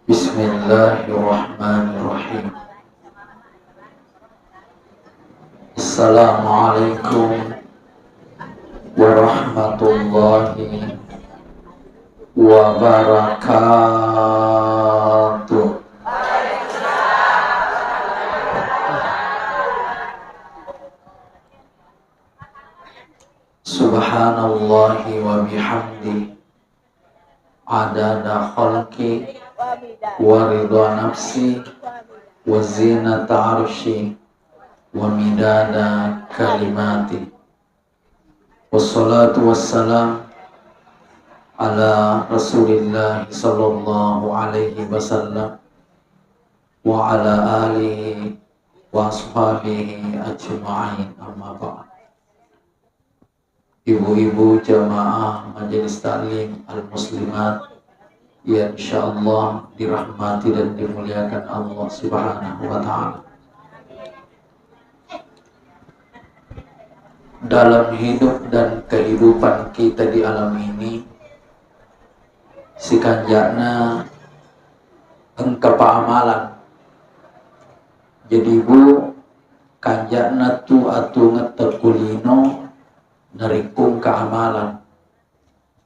Bismillahirrahmanirrahim. Assalamualaikum warahmatullahi wabarakatuh. Subhanallahi wa bihamdi adada khalqi wa ridha nafsi wa zinata arshi wa midada kalimati. Wassalatu wassalam ala Rasulillah sallallahu alaihi wasallam wa ala alihi wa ashabihi ajma'in, amma ba'd. Ibu-ibu jamaah majelis taklim al-muslimat yang insyaallah dirahmati dan dimuliakan Allah Subhanahu wa ta'ala. Dalam hidup dan kehidupan kita di alam ini, si kanjana engka paamalan. Jadi bu kanjana tu atu ngetekulino narikung keamalan.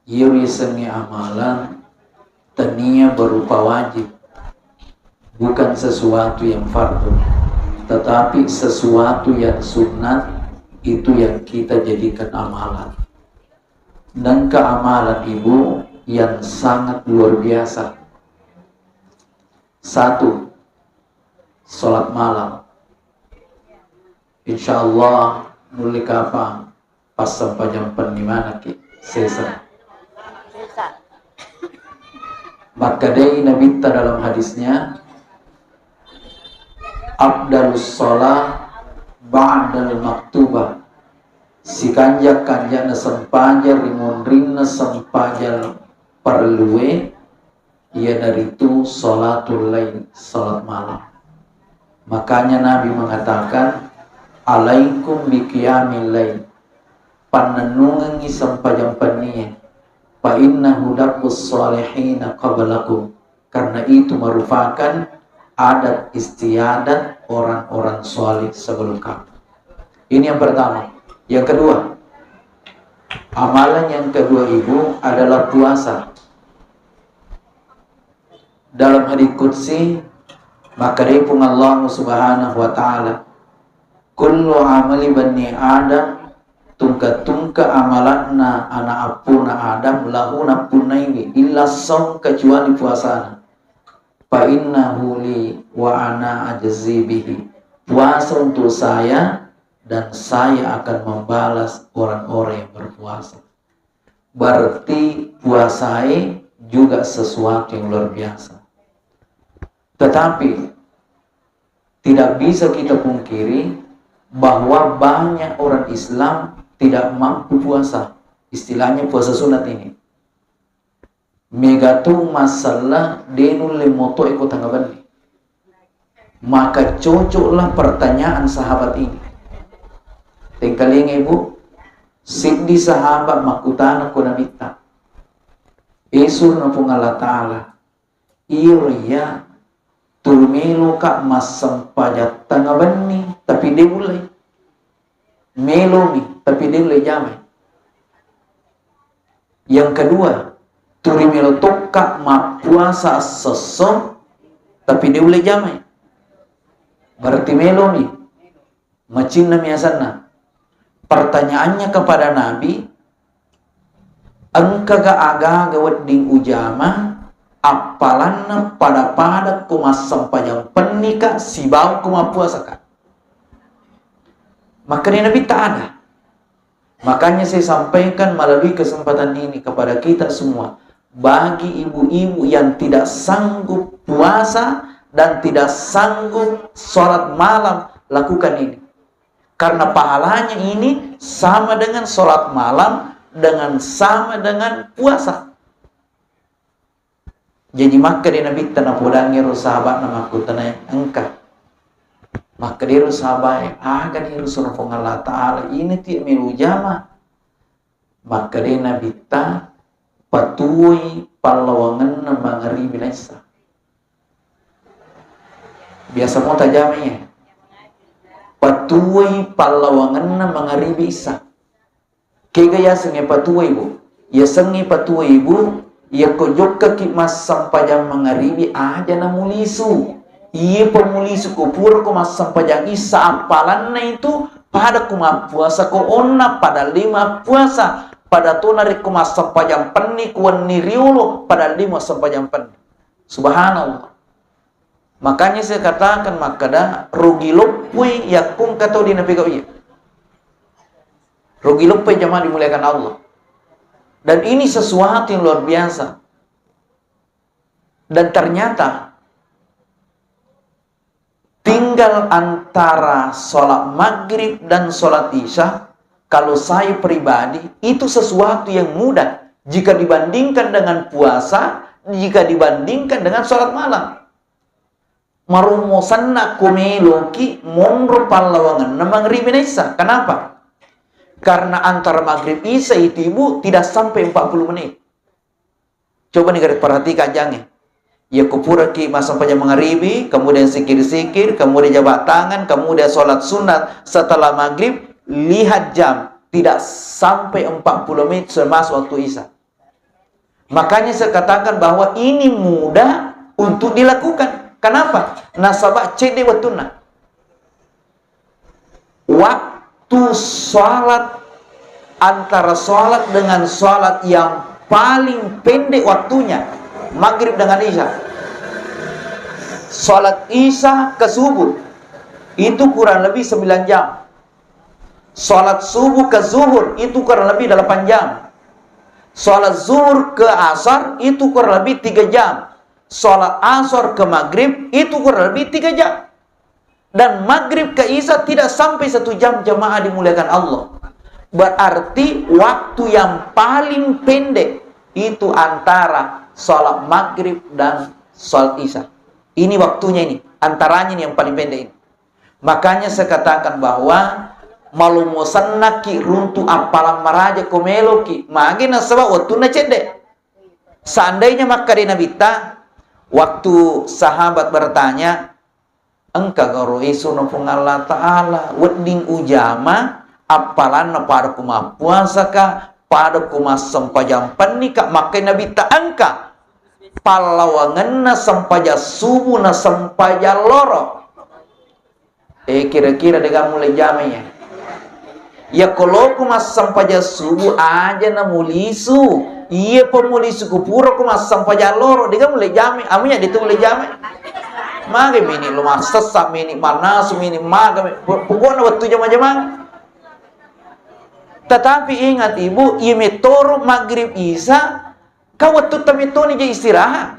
Yuri semi amalan tania berupa wajib, bukan sesuatu yang fardu, tetapi sesuatu yang sunnat, itu yang kita jadikan amalan. Dan keamalan ibu yang sangat luar biasa. Satu, sholat malam. Insyaallah mulai kapan? Pas sampai jam 5 ki sesa. Maka dari Nabi dalam hadisnya, afdalus shalah ba'dal maktubah. Si kanjak na sempajar rimun sempajar perluwe, ia dari itu sholatul lail, salat malam. Makanya Nabi mengatakan, alaikum biqiyamil lail, panenungangi sampajang paniye, fa innahu dabbus salihina qablakum, karena itu merupakan adat istiadat orang-orang saleh sebelum kamu. Ini yang pertama. Yang kedua, amalan yang kedua ibu adalah puasa. Dalam hadits qudsi, maka dipun Allah Subhanahu wa ta'ala, kullu amali bani Adam tungka amalanna anak apuna Adam lahuna punaini illa saum, kecuali puasana. Fa innahu li wa ana ajzi bihi. Puasa untuk saya dan saya akan membalas orang-orang yang berpuasa. Berarti puasa juga sesuatu yang luar biasa. Tetapi tidak bisa kita pungkiri bahwa banyak orang Islam tidak mampu puasa. Istilahnya puasa sunat ini. Megatu masalah denul lemoto ikut tanggapan. Maka cocoklah pertanyaan sahabat ini. Tengkaling ibu, siddi sahabat makutana kuna minta. Esur na pong Allah Ta'ala, iya turmelo ka masampajat tangaban ni, tapi di mulai. Melo mi, tapi di mulai jamai. Yang kedua, turmelo toka mapuasa sesom, tapi di mulai jamai. Berarti melo mi, macin na miasan. Pertanyaannya kepada Nabi, engka aga wedding ujama apalanna pada kumas sampajang pernikah si bau kuma puasa kan. Maka Nabi tak ada. Makanya saya sampaikan melalui kesempatan ini kepada kita semua, bagi ibu-ibu yang tidak sanggup puasa dan tidak sanggup sholat malam, lakukan ini. Karena pahalanya ini sama dengan sholat malam, dengan sama dengan puasa. Jadi maka dia Nabi tanah pudangi sahabat nama aku tanah engkau. Maka dia sahabat akan dia Rasulullah Allah Ta'ala ini tiap milu jama. Maka dia Nabi ta patui palawangan na mangari binasa. Biasa mau tajamnya. Patuai palawangan na mangaribi isa. Kaya sengi patuai bu. Ya sengi patuai bu. Ya kojok kaki mas sampajang mangaribi aja na mulisu. Iya pemulisu ko pura ko mas sampajang isa apalan na itu pada kuma puasa ko onna pada 5 puasa. Pada tunari kuma sampajang penni kuan niriulo pada 5 sampajang penni. Subhanallah. Makanya saya katakan makada rugi lupui yakung katau di nabi kau iya. Rugi lupui jamaah dimuliakan Allah. Dan ini sesuatu yang luar biasa. Dan ternyata tinggal antara sholat maghrib dan sholat isya, kalau saya pribadi itu sesuatu yang mudah jika dibandingkan dengan puasa, jika dibandingkan dengan sholat malam. Marumosanna kumeloki monro pallawangan na maghrib isya. Kenapa? Karena antara maghrib isya itu ibu tidak sampai 40 menit. Coba nih garis perhatikan jangan. Ya kupura ki masa sampai maghribi, kemudian sikir-sikir, kemudian jabat tangan, kemudian sholat sunat setelah maghrib, lihat jam, tidak sampai 40 menit termasuk waktu isya. Makanya saya katakan bahwa ini mudah untuk dilakukan. Kenapa? Nasabah cede watuna. Waktu sholat antara sholat dengan sholat yang paling pendek waktunya maghrib dengan isya. Sholat isya ke subuh itu kurang lebih 9 jam. Sholat subuh ke zuhur itu kurang lebih 8 jam. Sholat zuhur ke asar itu kurang lebih 3 jam. Sholat asar ke maghrib itu kurang lebih 3 jam. Dan maghrib ke isya tidak sampai 1 jam jamaah dimuliakan Allah. Berarti waktu yang paling pendek itu antara sholat maghrib dan sholat isya. Ini waktunya ini. Antaranya ini yang paling pendek ini. Makanya saya katakan bahwa malumosannaki runtu apalam maraja komeloki. Magina sebab waktu na cedek. Seandainya maka di nabita waktu sahabat bertanya, engka garo isu nopung Allah Ta'ala wedding ujama apalan na pada kuma puasa ka pada kuma sempajam penika maka nabi ta angka palawangan na sempaja subuh na sempaja loro kira-kira dengan mulai jamnya ya kalau kuma sempaja subuh aja na mulisu iya pemulisu kupura kuma sempaja loro dengan mulai jami amunya itu mulai jami maga mini lumah sesak mini manas mini maga pokoknya waktu jam-jam. Tetapi ingat ibu, imetoro maghrib isya, kau waktu tamitoni je istirahat.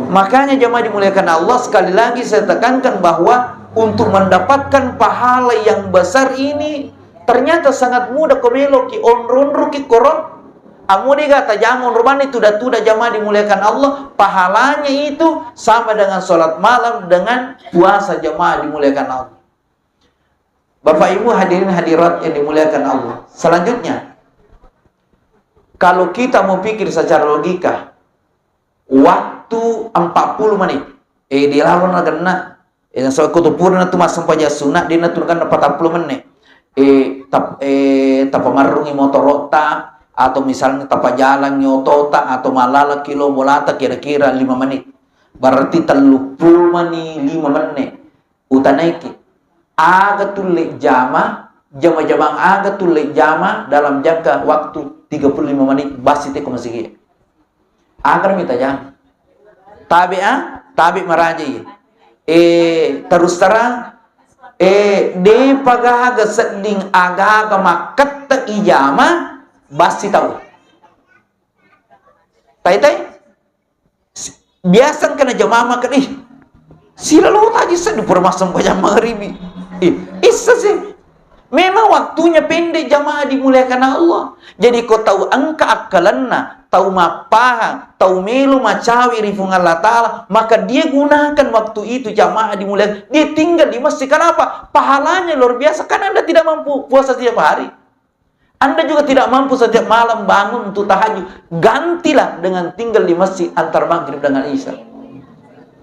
Makanya jemaah dimuliakan Allah, sekali lagi saya tekankan bahwa untuk mendapatkan pahala yang besar ini ternyata sangat mudah. Komeloki onrunruki koron, amudi kata jangan rumani tuda-tuda jemaah dimuliakan Allah, pahalanya itu sama dengan sholat malam dengan puasa jemaah dimuliakan Allah. Bapak Ibu hadirin hadirat yang dimuliakan Allah. Selanjutnya, kalau kita mau pikir secara logika, waktu 40 menit, di lawan agana, yang soal kutupurna tu masam paja sunat dinaturkan 40 menit. Tapamarungi motorota atau misalnya tapajalan nyotota atau malala kilo bolata kira-kira 5 menit. Berarti 30 menit 5 menit. Utanaiki aga tulik jama aga tulik jama dalam jangka waktu 35 menit basi teko masih agar minta jangan tabi maraji terus terang de pagaga seding aga makat ijama basi tahu tai biasa kena jamaah makan sila lo tadi sedih permasam banyak maghribi isa sih memang waktunya pendek jamaah dimuliakan Allah. Jadi kau tahu angka akalanna, tahu mapaha, tahu melu macawi rifung Allah Ta'ala, maka dia gunakan waktu itu jamaah dimuliakan. Dia tinggal di masjid. Kenapa? Pahalanya luar biasa. Kan Anda tidak mampu puasa setiap hari. Anda juga tidak mampu setiap malam bangun untuk tahajud. Gantilah dengan tinggal di masjid antar maghrib dengan isya.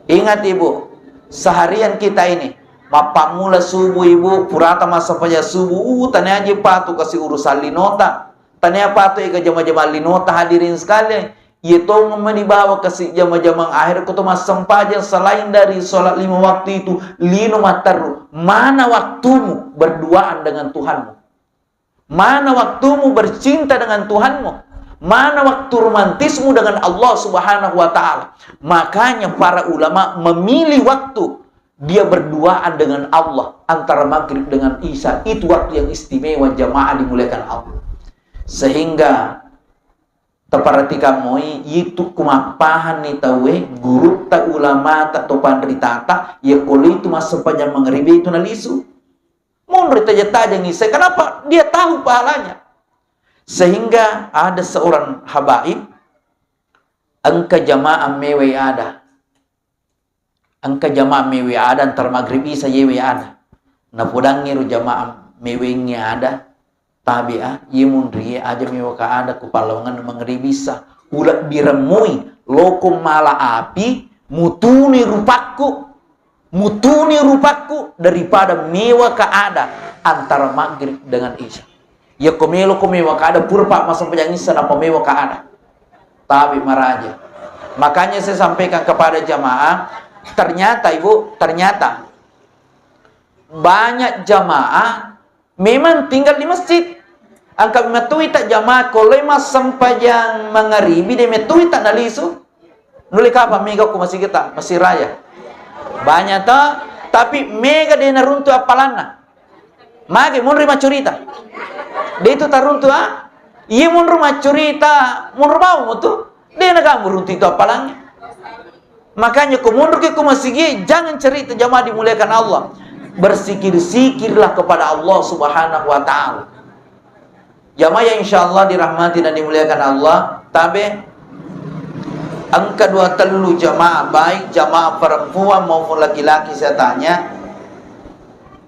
Ingat ibu, seharian kita ini, bapak mula subuh ibu, purata masa paja subuh, tanya aja patu kasih urusan linota. Tanya patu ika jama-jama linota hadirin sekalian. Itu dibawa kasih jama-jama akhir kutu mas sempajan selain dari sholat 5 waktu itu, lino mataru. Mana waktumu berduaan dengan Tuhanmu? Mana waktumu bercinta dengan Tuhanmu? Mana waktu romantismu dengan Allah Subhanahu wa Ta'ala? Makanya para ulama memilih waktu dia berduaan dengan Allah antara maghrib dengan isya. Itu waktu yang istimewa jamaah dimuliakan Allah. Sehingga teparatikan moi itu kumapahan ni tawe guru ta ulama ta topan ritata ya kuli itu masa panjang mengeribi itu nalisu. Mundur taja ngise. Kenapa? Dia tahu pahalanya. Sehingga ada seorang habaib, angka jamaah mewe ada. Angka jamaah mewe ada, antar maghrib isa yewe ada. Na podang ngiru jamaah mewe ngi ada. Tabi'ah, ye mundri aja mewe ka ada kupalawangan maghrib isa. Ulat biremui, lokum mala api, mutuni rupaku daripada mewa ka ada antara maghrib dengan isya. Ya komelo kada purpa masa penyangisan apa mewa kada. Tapi maraja. Makanya saya sampaikan kepada jamaah, ternyata banyak jamaah memang tinggal di masjid. Angka metui tak jamaah kalau mas sampajang mengaribi de metui tak nalisu. Nuli apa mega ku masih kita masih raya. Banyak tapi mega de naruntu apalana. Mage mun rima curita. Dia itu taruntu iya mun rumah curita, mun rumah tu dia nak kamu runtu itu apalanya. Makanya kau mundur ke kau masih jangan cerita jamaah dimuliakan Allah. Bersikir-sikirlah kepada Allah Subhanahu wa Ta'ala. Jamaah yang insyaallah dirahmati dan dimuliakan Allah. Tabe angka 2 telu jamaah baik jamaah perempuan maupun laki-laki saya tanya.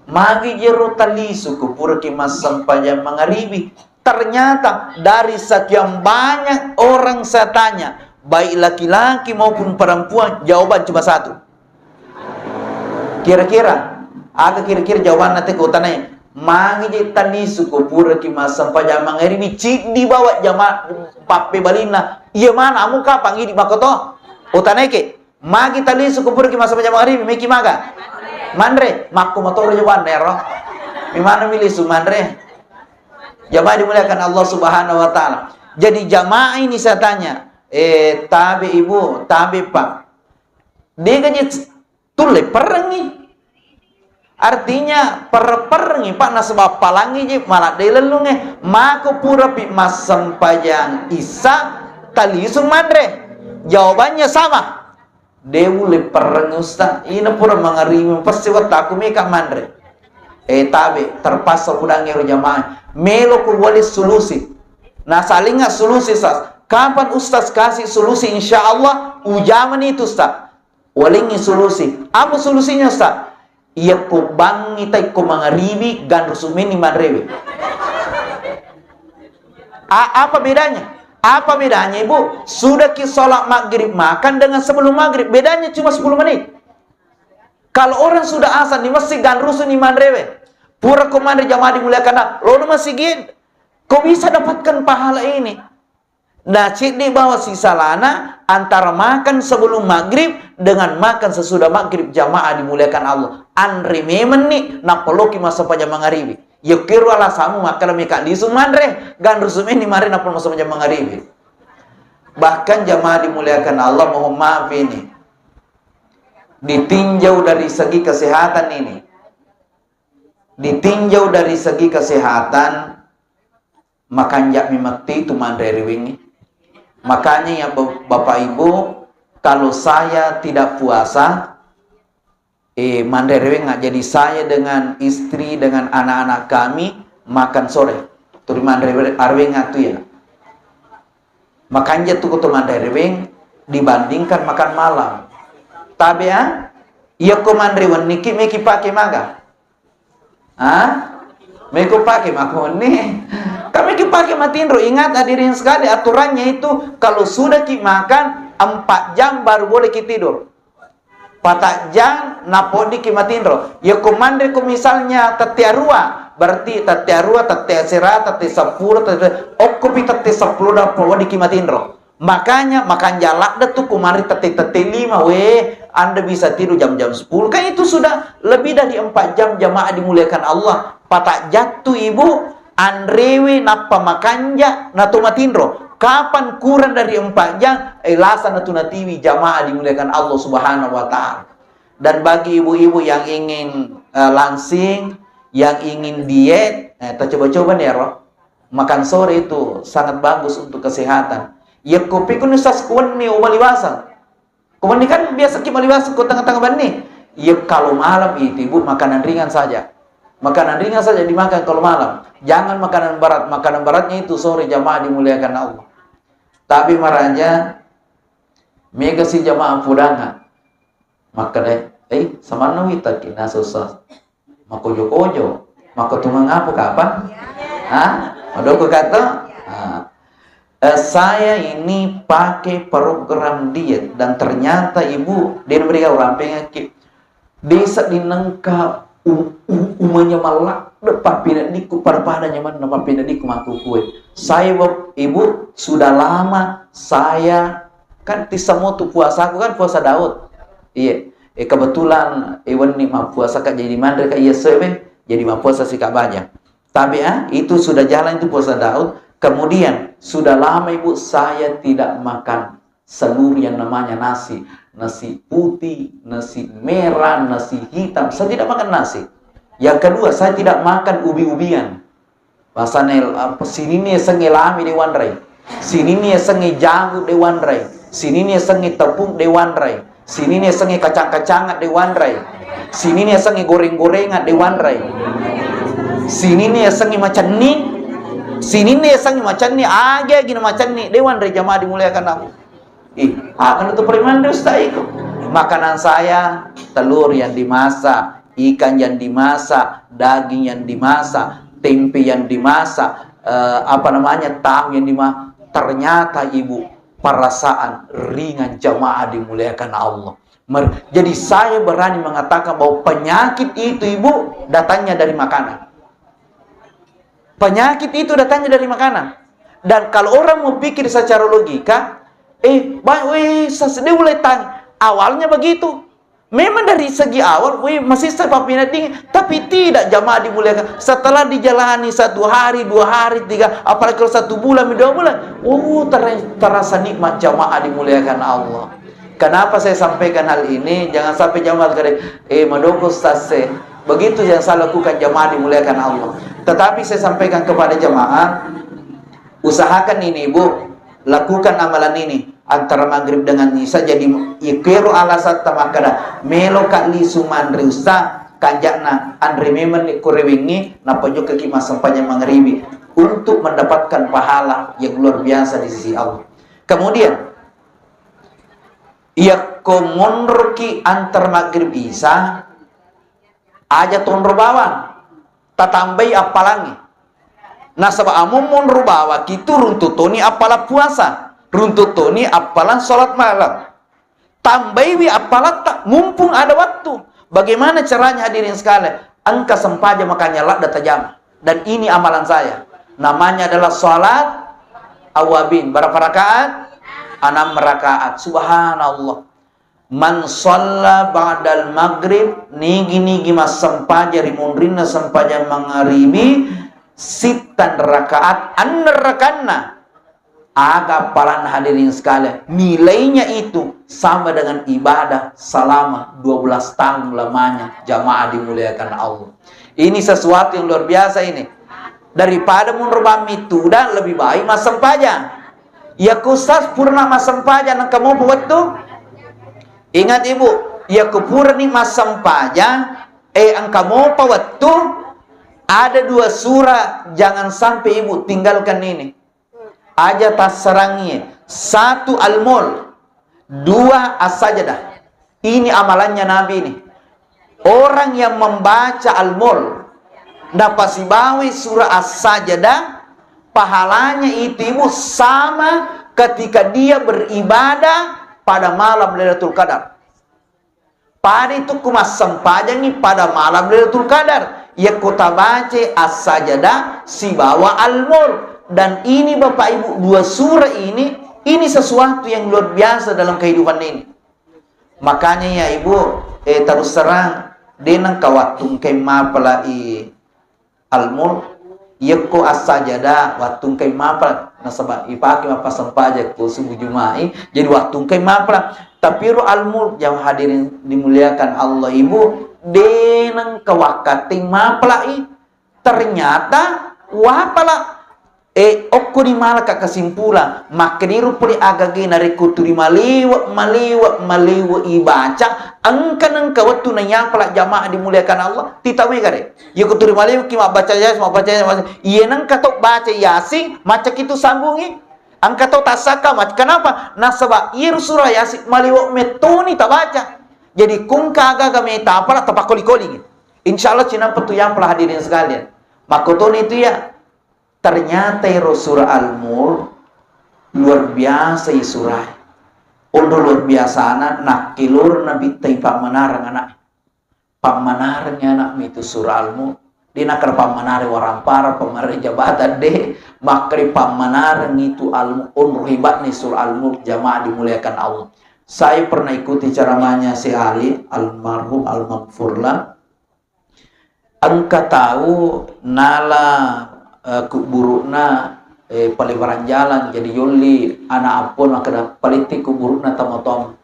Magi jero talisu kupura kimas sampajang mengaribi. Ternyata dari sekian banyak orang saya tanya, baik laki-laki maupun perempuan, jawaban cuma satu. Kira-kira jawaban nanti kau tanya. Magi jero talisu kupura kimas sampajang mengaribi. Cik dibawa jamaah pape balina. Iya mana? Amu kapan ini makoto? Utana ke? Magi talisu kupura kimas sampajang mengaribi. Meki maga? Mandre, makku motor jawaban nero. Gimana milih sumandre? Jamaah dimuliakan Allah Subhanahu wa Ta'ala. Jadi jamaah ini saya tanya, tabi ibu, tabi pak. Dia kan tule perengi. Artinya perengi pak nasabah palangi je malah dia lelunge. Maka pura pi mas sampajang isa tali sumandre. Jawabannya sama. Dewu le perang ustaz, ina pura mengarimi pasti wataku meka mandre. Tabe terpaksa udang ngero jamaah. Melo ku wali solusi. Nah salinga solusi sas. Kapan ustaz kasih solusi insyaallah ujaman itu ustaz. Walingi solusi. Apa solusinya ustaz? Iya ku bangi tai ku mengarimi gan rusumini mandrewe. Apa bedanya? Apa bedanya ibu? Sudah ki sholat maghrib makan dengan sebelum maghrib. Bedanya cuma 10 menit. Kalau orang sudah azan di masjid dan rusun iman rewe. Pura komandar jamaah dimuliakan. Lalu masjid. Kau bisa dapatkan pahala ini. Nah, cik di bawah sisa lana antara makan sebelum maghrib dengan makan sesudah maghrib jamaah dimuliakan Allah. Andre memen nih napoloki masa pajam magharibi. Yukiru ala samu makan mika di sumandre gan rusumeni mari napol masa pajam magharibi. Bahkan jamaah dimuliakan Allah, mohon maaf ini ditinjau dari segi kesehatan ini. Ditinjau dari segi kesehatan makan jak mimati itu mandiri wingi. Makanya ya Bapak Ibu, kalau saya tidak puasa mandiri nggak jadi saya dengan istri dengan anak-anak kami makan sore. Turi mandiri arwing ngatu ya. Makanya tuh kutu mandiri dibandingkan makan malam. Tapi ya, iya komandri niki meki pakai maga. Meki pakai makoni. Kami pakai matindro. Ingat hadirin sekali aturannya itu kalau sudah ki makan 4 jam baru boleh ki tidur. patak jang napodi kimatindro. Ya komandre ko misalnya tetiarua, berarti tetiarua, tetiasera, tetisapuluh, okupi tetisapuluh dapat wadi kimatindro. Makanya makan jalak dah tuh kumari teti lima, Anda bisa tidur jam-jam 10. Kan itu sudah lebih dari 4 jam jamaah dimuliakan Allah. Patak jatuh ibu, andrewe napa makanja natu matindro. Kapan kurang dari 4 jam, elasan natu natiwi jamaah dimuliakan Allah Subhanahu wa taala. Dan bagi ibu-ibu yang ingin langsing, yang ingin diet, kita coba-coba nih ya, makan sore itu sangat bagus untuk kesehatan. Ya kopi kun usas kuan ni umaliwasan. Kuman ni kan biasa ki maliwasan ko tengah-tengah bani. Ya kalau malam itu ibu makanan ringan saja. Makanan ringan saja dimakan kalau malam. Jangan makanan berat. Makanan beratnya itu sore jamaah dimuliakan Allah. Tapi marahnya mega si jamaah pudangan. Maka sama nawita kina susah. Makojo-kojo. Maka tumang apa kapan? Madoko kata? Saya ini pakai program diet dan ternyata ibu dia memberikan orang penyakit desa dinengka umanya malak depan pinadiku pada nyaman nama pinadiku maku kue. Saya ibu sudah lama saya kan tisamotu puasa aku kan puasa Daud. Iya, kebetulan iwan ni ma puasa kak jadi mandre kak iya sebe jadi ma puasa si kak banyak. Tapi itu sudah jalan itu puasa Daud. Kemudian sudah lama ibu saya tidak makan seluruh yang namanya nasi. Nasi putih, nasi merah, nasi hitam. Saya tidak makan nasi. Yang kedua, saya tidak makan ubi-ubian. Bahasanya sini nih sengi lami di wandrai. Sini nih sengi jagung di wandrai. Sini nih sengi tepung di wandrai. Sini nih sengi kacang-kacangan di wandrai. Sini nih sengi goreng-gorengan di wandrai. Sini nih sengi macam ni. Sini nih sang macam ni aja gini macam ni dewan dari jamaah dimuliakan Allah. Kan itu periman dusta itu. Makanan saya telur yang dimasak, ikan yang dimasak, daging yang dimasak, tempe yang dimasak, tahu yang dimasak. Ternyata ibu perasaan ringan jamaah dimuliakan Allah. Jadi saya berani mengatakan bahwa penyakit itu ibu datangnya dari makanan. Penyakit itu datangnya dari makanan. Dan kalau orang mau pikir secara logika, dia mulai tanya, awalnya begitu. Memang dari segi awal, masih sepapinat dingin, tapi tidak jamaah dimuliakan. Setelah dijalani 1 hari, 2 hari, 3, apalagi kalau 1 bulan, 2 bulan, terasa nikmat jamaah dimuliakan Allah. Kenapa saya sampaikan hal ini? Jangan sampai jamaah kata, madoko stase. Begitu yang saya lakukan jamaah dimuliakan Allah. Tetapi saya sampaikan kepada jamaah, usahakan ini ibu, lakukan amalan ini antara maghrib dengan isya. Jadi ikiru alasat tamakada melo kali sumandri usta kanjakna andre memen kurewingi napajo ke kimas sampanya maghribi untuk mendapatkan pahala yang luar biasa di sisi Allah. Kemudian ia komonroki antar maghrib isya aja tonro bawang tatambai apalangi. Nah sebab amun rubawa kitu runtutoni apalah puasa, runtutoni apalan salat malam. Tambaiwi apalat tak mumpung ada waktu. Bagaimana caranya hadirin sekalian? Angka sempaja makanya lak data jam. Dan ini amalan saya. Namanya adalah salat awabin. Berapa rakaat? 6 rakaat. Subhanallah. Man shalla ba'dal maghrib nigi mas sempaja rimundrina sempaja maghribi sitan rakaat anrakanna aga palan hadirin sekalian nilainya itu sama dengan ibadah selama 12 tahun lamanya jamaah dimuliakan Allah. Ini sesuatu yang luar biasa ini. Daripada munrbami itu dan lebih baik mas sempaja. Ya kusas purna mas sempaja nang kamu buat tuh. Ingat ibu, ya kupurni masam paja, angka mau waktu ada 2 surah, jangan sampai ibu tinggalkan ini. Aja tas serangnya, 1 al-mul, 2 as-sajadah. Ini amalannya Nabi ini. Orang yang membaca al-mul, dapat sibawi surah as-sajadah, pahalanya itu ibu sama ketika dia beribadah pada malam Lailatul Qadar. pada itu kumas sempajangi pada malam Lailatul Qadar. Ya kota baca as-sajadah si bawa al-mulk. Dan ini Bapak Ibu, dua surah ini sesuatu yang luar biasa dalam kehidupan ini. Makanya ya Ibu, terus terang denang kawatung kay mapala al-mulk. Yeko as-sajadah watung kay mapala nasaba ipaki mapasampaja ko subuh Jumai. Jadi watung kay mapala tapi al-mulk yang hadirin dimuliakan Allah Ibu denang kawakating mapala ternyata wapala okko di malaka kesimpulan makdiru puri agage nari kuturi maliwa ibaca angka waktu nanya pala jamaah dimuliakan Allah titawi kare ya kuturi maliwa ki baca ya iya nang katok baca yasin macak itu sambungi angka to tasaka mac kenapa nasaba ir surah yasin maliwa metoni tabaca jadi kung kaga meta pala tapakoli-koli insyaallah cina petu yang pala hadirin sekalian makotoni itu ya ternyata surah Al-Mulk luar biasa surah. Udah luar biasa nak kilur nabi tay pamanarang anak. Pamanarangnya anak itu surah Al-Mulk. Di nakar pamanarang warampara pamanarang jabatan deh. Makri pamanarang itu Al-Mulk. Hebat nih surah Al-Mulk jamaah dimuliakan Allah. Saya pernah ikuti ceramahnya si Ali almarhum al-maghfurlah. Angka tahu nala kuburukna palibaran jalan jadi yoli anak apun maka politik kuburukna tamotom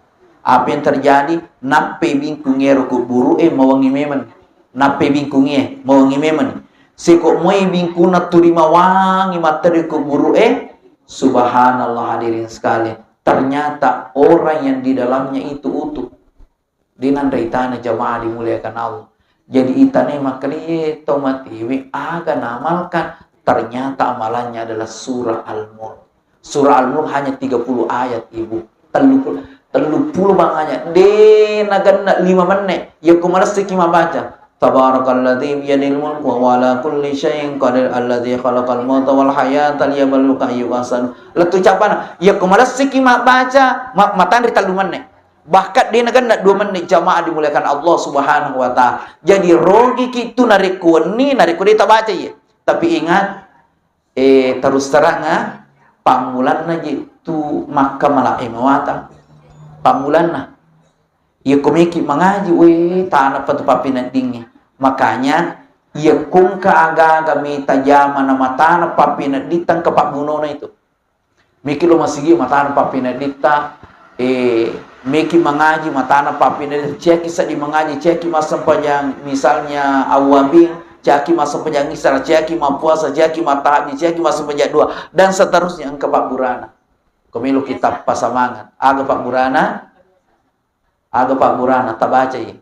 apa yang terjadi nape bingkungero kuburu mawangi memen nape bingkungnya mawangi memen siko moy bingkuna turima wangi materi kuburu subhanallah hadirin sekalian ternyata orang yang di dalamnya itu utuh dinan reitana jamaah dimuliakan Allah jadi itane makali tomatiwi aga namalkan ternyata amalannya adalah surah Al-Mulk. Surah Al-Mulk hanya 30 ayat Ibu. 30 banganya. Nagan 5 menit. Ya kumalas sikima baca. Tabarakalladzi biyadil mulku wa ala kulli syai'in qadir alladzi khalaqal mauta wal hayata liyabluwakum ayyukum ahsanu. Letu capana. Ya kumalas sikima baca. Matan ri 3 menit. Bahkan dia nagan 2 menit jamaah dimuliakan Allah Subhanahu wa taala. Jadi rogi kitu narikuni ta baca ya. Tapi ingat, terus terang pamulan na itu maka malai mawata. Pamulan na. Ia komiki mengaji, tanah patu papinat dingin. Makanya, ia kung kaaga mita jama na matana papinat ditang kapak buno na itu. Miki lo masigi matana papinat dita, miki mengaji matana papinat ceki sa di mengaji ceki masam panjang misalnya awabing caki masuk penjang isara, caki puasa, caki matahaji, caki masuk penjang 2 dan seterusnya engke Pak Burana. Kemilu kitab pasamangan. Aga Pak Burana tabaca ya.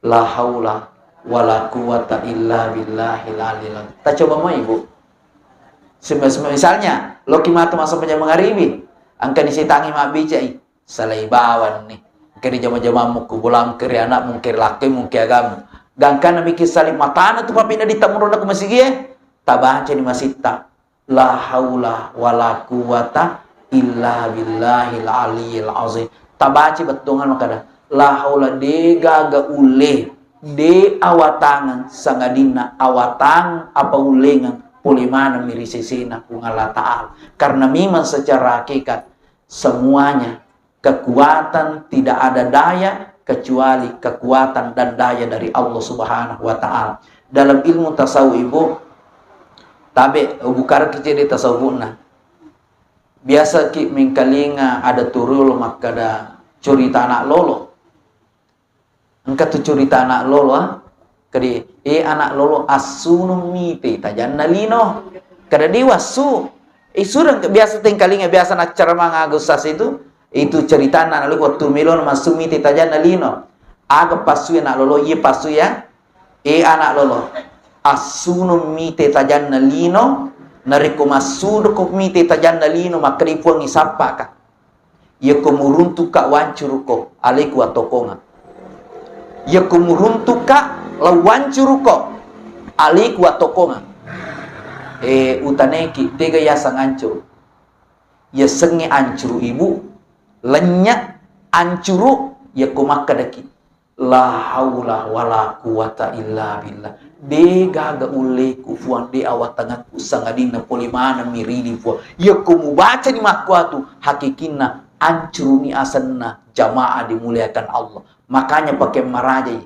La haula wala quwata illa billahil aliyil azim. Ta coba mau Ibu. Misalnya, lo kimatu masuk penjang mengharibi, angka disitangi mak bijai, salai bawan nih. Kiri jama-jama muku bulam kiri anak mungkir laki mungkir agamu. Gangkan nabi kisalim matana tu papina ditamuruna ke masjid tabaca di masjid la haula wala quwata illa billahil aliyil azim tabaca betungan makada la haula de gaga ule de awatangan sangadina awatang apa ulengan pulimana mirisisina kung Allah Ta'ala karena memang secara hakikat semuanya kekuatan tidak ada daya kecuali kekuatan dan daya dari Allah Subhanahu wa taala. Dalam ilmu tasawuf Ibu, tabe bukar kecil di tasawufna. Biasa ki mingkalinga ada turul makada cerita anak lolo. Engka tu cerita anak lolo kadi anak lolo asunu mite tajanna lino. Kada diwasu. Surang biasa tingkalinga biasa nak ceramah ngagusas itu cerita anak lalu waktu melon masumi titajan nalino aga pasu anak lolo ye pasu ya anak lolo asunu mi titajan nalino nariko masudo ko mi titajan nalino makripuang isapa ka ye kumuruntu ka wancuruko aliku atokonga ye kumuruntu ka lawancuruko aliku atokonga utaneki tega ya sangancur ya sengi ancuru Ibu lenyak ancuru ya kumak kadaki La haula wala quwata illa billah. De gaga ule kufuan de awat tangan usangadina polimana miridi fu. Ya kumu baca ni makwatu hakikinna ancuruni asanna jamaah dimuliakan Allah. Makanya pakai marajai.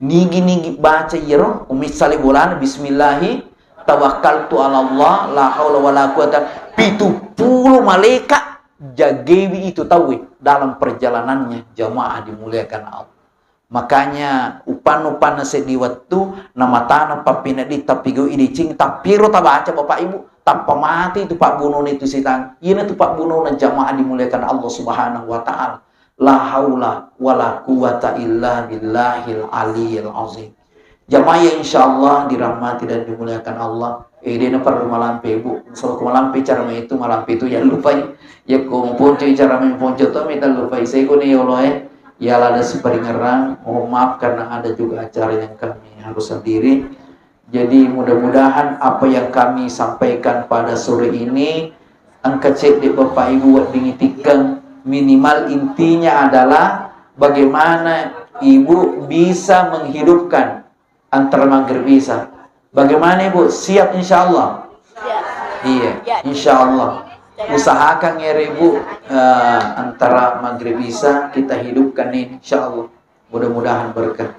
Nigi baca yero umisali bolana bismillahi tawakkaltu ala Allah la haula wala quwata 70 malaikat jagewi itu tahu dalam perjalanannya jamaah dimuliakan Allah. Makanya upan-upan sedi waktu nama tanah papina di tapigo idicing tapiro tabaca bapak ibu tanpa mati itu pak bunuh itu sitang ini tuh pak bunuh jamaah dimuliakan Allah Subhanahu wa taala. La haula wala quwata illa billahil aliyil azim. Jamaah yang insyaallah dirahmati dan dimuliakan Allah. Dia perlu malampe ibu. Kalau malampe cara itu malampe itu ya lupa ya kumpunco cara mempunco to minta lupa saya ko ni Allah ya ada seperingerang. Mohon maaf karena ada juga acara yang kami harus sendiri. Jadi mudah-mudahan apa yang kami sampaikan pada sore ini angkat cek di Bapak Ibu buat dingitikan. Minimal intinya adalah bagaimana ibu bisa menghidupkan antara maghrib isya. Bagaimana ibu? Siap insyaallah? Iya, insyaallah. Usahakan ya ibu antara maghrib isya kita hidupkan ini insyaallah. Mudah-mudahan berkah.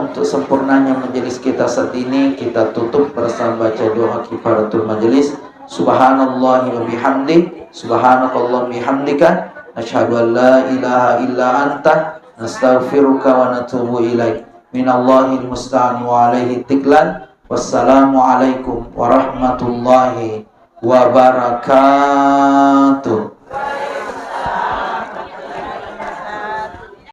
Untuk sempurnanya majelis kita saat ini kita tutup bersama baca doa kifaratul majelis. Subhanallahi wa bihamdi, subhanakallah bihamdika, asyhadu an la ilaha illa anta, nastaghfiruka wa natubu ilaik. Minallahil musta'an wa alaihi tiklan. Wassalamualaikum warahmatullahi wabarakatuh.